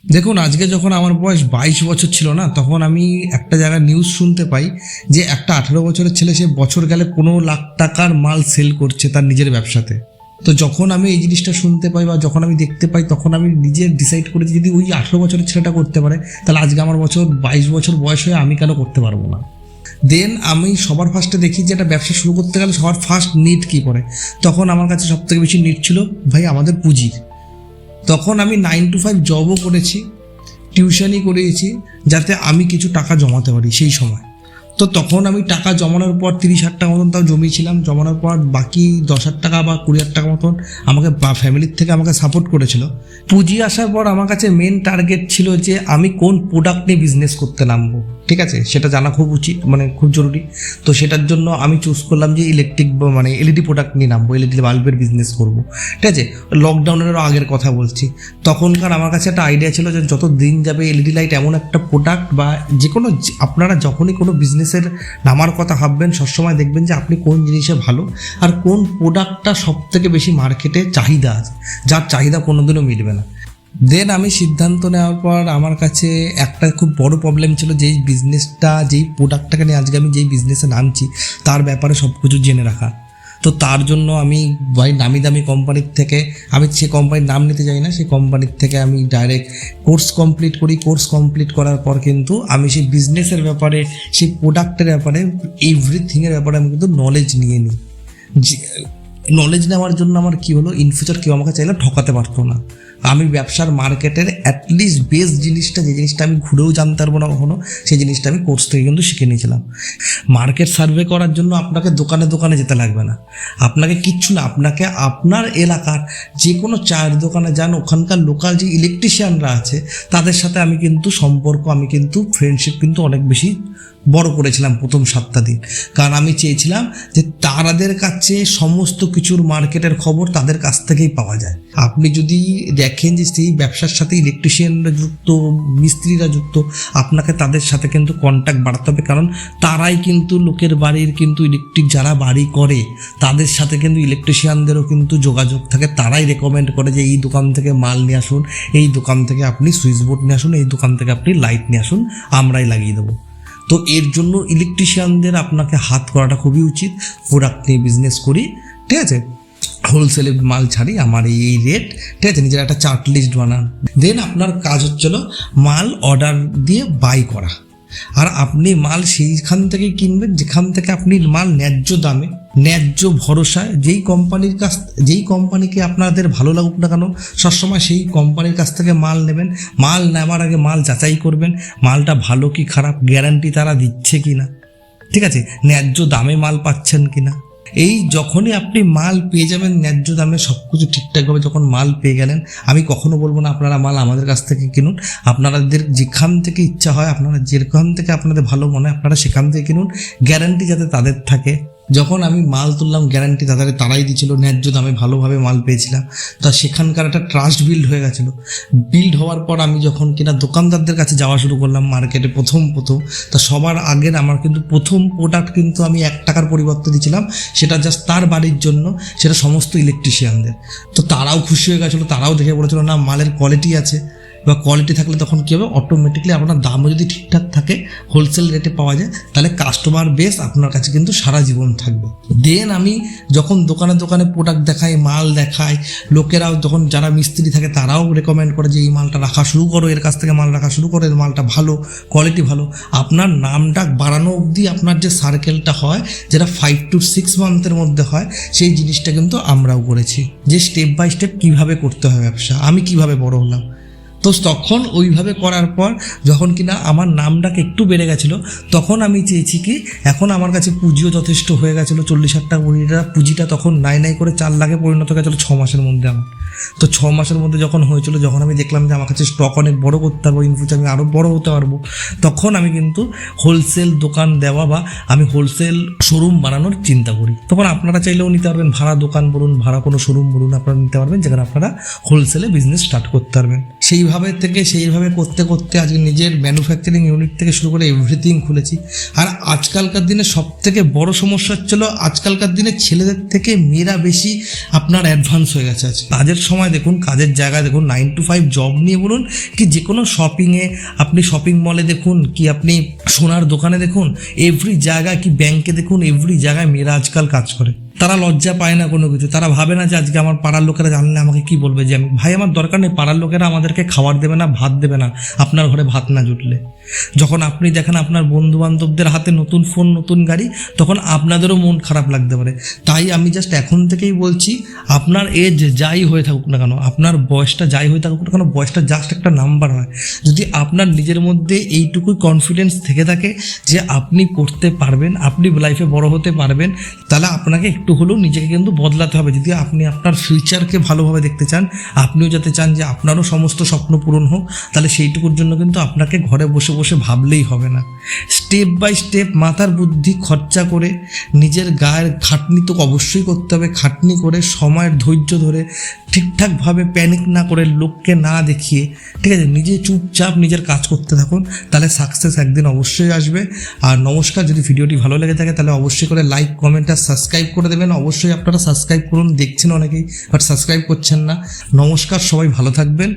দেখুন, আজকে যখন আমার বয়স 22 বছর ছিল না, তখন আমি একটা জায়গায় নিউজ শুনতে পাই যে একটা 18 বছরের ছেলে সে বছর গেলে 15 লাখ টাকার মাল সেল করছে তার নিজের ব্যবসাতে। তো যখন আমি এই জিনিসটা শুনতে পাই বা যখন আমি দেখতে পাই, তখন আমি নিজে ডিসাইড করেছি যদি ওই 18 বছরের ছেলেটা করতে পারে, তাহলে আজকে আমার 22 বছর বয়স হয়ে আমি কেন করতে পারবো না। দেন আমি সবার ফার্স্টে দেখি যে একটা ব্যবসা শুরু করতে গেলে সবার ফার্স্ট নিড কী পড়ে। তখন আমার কাছে সবথেকে বেশি নিড ছিল ভাই আমাদের পুঁজির। তখন আমি 9 to 5 জবও করেছি, টিউশনই করিয়েছি, যাতে আমি কিছু টাকা জমাতে পারি সেই সময়। তো তখন আমি টাকা জমানোর পর 30,000 টাকা মতন তাও জমিয়েছিলাম। জমানোর পর বাকি 10,000 টাকা বা 20,000 টাকা মতন আমাকে ফ্যামিলির থেকে আমাকে সাপোর্ট করেছিল। পুঁজি আসার পর আমার কাছে মেন টার্গেট ছিল যে আমি কোন প্রোডাক্ট নিয়ে বিজনেস করতে নামবো, ঠিক আছে, সেটা জানা খুব উচিত, মানে খুব জরুরি। তো সেটার জন্য আমি চুজ করলাম যে ইলেকট্রিক মানে এলইডি প্রোডাক্ট নিয়ে নামবো, এলইডি বাল্বের বিজনেস করবো, ঠিক আছে। লকডাউনেরও আগের কথা বলছি। তখনকার আমার কাছে একটা আইডিয়া ছিল যে যত দিন যাবে এলইডি লাইট এমন একটা প্রোডাক্ট বা যে কোনো, আপনারা যখনই কোনো বিজনেসের নামার কথা ভাববেন সবসময় দেখবেন যে আপনি কোন জিনিসে ভালো আর কোন প্রোডাক্টটা সবথেকে বেশি মার্কেটে চাহিদা আছে, যার চাহিদা কোনোদিনও মিটবে না। দেন আমি সিদ্ধান্ত নেওয়ার পর আমার কাছে একটা খুব বড় প্রবলেম ছিল, যেই বিজনেসটা, যেই প্রোডাক্টটাকে নিয়ে আজকে আমি যেই বিজনেসে নামছি তার ব্যাপারে সব কিছু জেনে রাখা। তো তার জন্য আমি ভাই নামি দামি কোম্পানির থেকে, আমি সে কোম্পানির নাম নিতে চাই না, সেই কোম্পানির থেকে আমি ডাইরেক্ট কোর্স কমপ্লিট করি। কোর্স কমপ্লিট করার পর কিন্তু আমি সেই বিজনেসের ব্যাপারে, সেই প্রোডাক্টের ব্যাপারে, এভরিথিংয়ের ব্যাপারে আমি কিন্তু নলেজ নিয়ে নিই। নলেজ নেওয়ার জন্য আমার কী হলো, ইন ফিউচার কেউ আমাকে চাইলে ঠকাতে পারতো না। আমি ব্যবসার মার্কেটের অ্যাটলিস্ট বেস্ট জিনিসটা, যে জিনিসটা আমি ঘুরেও জানতে পারবো না কখনো, সেই জিনিসটা আমি কোর্স থেকে কিন্তু শিখে নিয়েছিলাম। মার্কেট সার্ভে করার জন্য আপনাকে দোকানে দোকানে যেতে লাগবে না, আপনাকে কিচ্ছু না, আপনাকে আপনার এলাকার যে কোনো চায়ের দোকানে যান, ওখানকার লোকাল যে ইলেকট্রিশিয়ানরা আছে তাদের সাথে আমি কিন্তু সম্পর্ক, আমি কিন্তু ফ্রেন্ডশিপ কিন্তু অনেক বেশি বড় করেছিলাম প্রথম 7টা দিন। কারণ আমি চেয়েছিলাম যে তাদের কাছে সমস্ত কিছুর মার্কেটের খবর তাদের কাছ থেকেই পাওয়া যায়। আপনি যদি দেখেন যে সেই ব্যবসার সাথে ইলেকট্রিশিয়ানরা যুক্ত, মিস্ত্রিরা যুক্ত, আপনাকে তাদের সাথে কিন্তু কন্ট্যাক্ট বাড়াতে হবে। কারণ তারাই কিন্তু লোকের বাড়ির কিন্তু ইলেকট্রিক যারা বাড়ি করে তাদের সাথে কিন্তু ইলেকট্রিশিয়ানদেরও কিন্তু যোগাযোগ থাকে। তারাই রেকমেন্ড করে যে এই দোকান থেকে মাল নিয়ে আসুন, এই দোকান থেকে আপনি সুইচ বোর্ড নিয়ে আসুন, এই দোকান থেকে আপনি লাইট নিয়ে আসুন, আমরাই লাগিয়ে দেবো। তো এর জন্য ইলেকট্রিশিয়ানদের আপনাকে হাত করাটা খুবই উচিত। প্রোডাক্ট নিয়ে বিজনেস করি, ঠিক আছে, হোলসেলে মাল ছাড়ি, আমার এই রেট, ঠিক আছে, নিজের একটা চার্ট লিস্ট বানান। দেন আপনার কাজ হচ্ছিল মাল অর্ডার দিয়ে বাই করা, আর আপনি মাল সেইখান থেকে কিনবেন যেখান থেকে আপনি মাল ন্যায্য দামে, ন্যায্য ভরসায়, যেই কোম্পানিকে আপনাদের ভালো লাগুক না কেন, সবসময় সেই কোম্পানির কাছ থেকে মাল নেবেন। মাল নেওয়ার আগে মাল যাচাই করবেন, মালটা ভালো কি খারাপ, গ্যারান্টি তারা দিচ্ছে কি না, ঠিক আছে, ন্যায্য দামে মাল পাচ্ছেন কি না। এই যখনই আপনি মাল পেয়ে যাবেন ন্যায্য দামে, সব কিছু ঠিকঠাকভাবে যখন মাল পেয়ে গেলেন, আমি কখনো বলবো না আপনারা মাল আমাদের কাছ থেকে কিনুন, আপনাদের যেখান থেকে ইচ্ছা হয়, আপনারা যেখান থেকে আপনাদের ভালো মনে হয় আপনারা সেখান থেকে কিনুন, গ্যারান্টি যাতে তাদের থাকে। যখন আমি মাল তুললাম গ্যারান্টি তারাই দিয়েছিল, ন্যায্য দামে ভালোভাবে মাল পেয়েছিলাম। তা সেখানকার একটা ট্রাস্ট বিল্ড হয়ে গেছিলো। বিল্ড হওয়ার পর আমি যখন কিনা দোকানদারদের কাছে যাওয়া শুরু করলাম মার্কেটে প্রথম, তা সবার আগের আমার কিন্তু প্রথম প্রোডাক্ট কিন্তু আমি 1 টাকার পরিবর্তে দিয়েছিলাম, সেটা জাস্ট তার বাড়ির জন্য, সেটা সমস্ত ইলেকট্রিশিয়ানদের। তো তারাও খুশি হয়ে গেছিলো, তারাও দেখে বলেছিল না মালের কোয়ালিটি আছে, বা কোয়ালিটি থাকলে তখন কী হবে, অটোমেটিকলি আপনার দামও যদি ঠিকঠাক থাকে, হোলসেল রেটে পাওয়া যায়, তাহলে কাস্টমার বেস আপনার কাছে কিন্তু সারা জীবন থাকবে। দেন আমি যখন দোকানে দোকানে প্রোডাক্ট দেখাই, মাল দেখাই, লোকেরাও যখন যারা মিস্ত্রি থাকে তারাও রেকমেন্ড করে যে এই মালটা রাখা শুরু করো, এর কাছ থেকে মাল রাখা শুরু করো, এর মালটা ভালো, কোয়ালিটি ভালো। আপনার নামটা বাড়ানো অবধি আপনার যে সার্কেলটা হয়, যেটা 5 to 6 মান্থের মধ্যে হয়, সেই জিনিসটা কিন্তু আমরাও করেছি, যে স্টেপ বাই স্টেপ কীভাবে করতে হয় ব্যবসা, আমি কিভাবে বড় হলাম। তো তখন ওইভাবে করার পর যখন কিনা আমার নামটাকে একটু বেড়ে গেছিলো, তখন আমি চেয়েছি কি, এখন আমার কাছে পুঁজিও যথেষ্ট হয়ে গেছিলো, 40,000 টাকা পুঁজিটা তখন নাই করে 4 লাখে পরিণত হয়ে গেছিলো 6 মাসের মধ্যে আমার। তো 6 মাসের মধ্যে যখন হয়েছিল, যখন আমি দেখলাম যে আমার কাছে স্টক অনেক বড় করতে পারবো, ইন ফিউচার আমি আরও বড় হতে পারবো, তখন আমি কিন্তু হোলসেল দোকান দেওয়া বা আমি হোলসেল শোরুম বানানোর চিন্তা করি। তখন আপনারা চাইলেও নিতে পারবেন, ভাড়া দোকান বলুন, ভাড়া কোনো শোরুম বলুন, আপনারা নিতে পারবেন, যেখানে আপনারা হোলসেলে বিজনেস স্টার্ট করতে পারবেন। সেইভাবে সেইভাবে থেকে সেইভাবে করতে করতে আজকে নিজের ম্যানুফ্যাকচারিং ইউনিট থেকে শুরু করে এভরিথিং খুলেছি। আর আজকালকার দিনে সব থেকে বড় সমস্যা হচ্ছিল, আজকালকার দিনে ছেলেদের থেকে মেয়েরা বেশি আপনার অ্যাডভান্স হয়ে গেছে। আছে কাজের সময় দেখুন, কাজের জায়গায় দেখুন, 9 to 5 জব নিয়ে বলুন কি যে কোনো শপিংয়ে, আপনি শপিং মলে দেখুন কি আপনি সোনার দোকানে দেখুন, এভরি জায়গায় কি ব্যাংকে দেখুন, এভরি জায়গায় মেয়েরা আজকাল কাজ করে। তারা লজ্জা পায় না কোনো কিছু, তারা ভাবে না যে আজকে আমার পাড়ার লোকেরা জানলে আমাকে কি বলবে, যে আমি ভাই আমার দরকার নেই, পাড়ার লোকেরা আমাদেরকে খাবার দেবে না, ভাত দেবে না আপনার ঘরে ভাত না জুটলে। যখন আপনি দেখেন আপনার বন্ধু বান্ধবদের হাতে নতুন ফোন, নতুন গাড়ি, তখন আপনাদেরও মন খারাপ লাগতে পারে। তাই আমি জাস্ট এখন থেকেই বলছি, আপনার এজ যাই হয়ে থাকুক না কেন, আপনার বয়সটা যাই হয়ে থাকুক না কেন, বয়সটা জাস্ট একটা নাম্বার হয়। যদি আপনার নিজের মধ্যে এইটুকুই কনফিডেন্স থেকে থাকে যে আপনি করতে পারবেন, আপনি লাইফে বড় হতে পারবেন, তাহলে আপনাকে একটু হলেও নিজেকে কিন্তু বদলাতে হবে। যদি আপনি আপনার ফিউচারকে ভালোভাবে দেখতে চান, আপনিও যাতে চান যে আপনারও সমস্ত স্বপ্ন পূরণ হোক, তাহলে সেইটুকুর জন্য কিন্তু আপনাকে ঘরে বসে বসে ভাবলেই হবে না। স্টেপ বাই স্টেপ মাথার বুদ্ধি খরচা করে নিজের গায়ের খাটনি তো অবশ্যই করতে হবে, খাটনি করে সময়ের ধৈর্য ধরে ঠিকঠাকভাবে প্যানিক না করে, লোককে না দেখিয়ে, ঠিক আছে, নিজে চুপচাপ নিজের কাজ করতে থাকুন, তাহলে সাকসেস একদিন অবশ্যই আসবে। আর নমস্কার, যদি ভিডিওটি ভালো লেগে থাকে তাহলে অবশ্যই করে লাইক, কমেন্ট আর সাবস্ক্রাইব করে দেবেন। অবশ্যই আপনারা সাবস্ক্রাইব করুন, দেখছেন অনেকেই বাট সাবস্ক্রাইব করছেন না। নমস্কার, সবাই ভালো থাকবেন।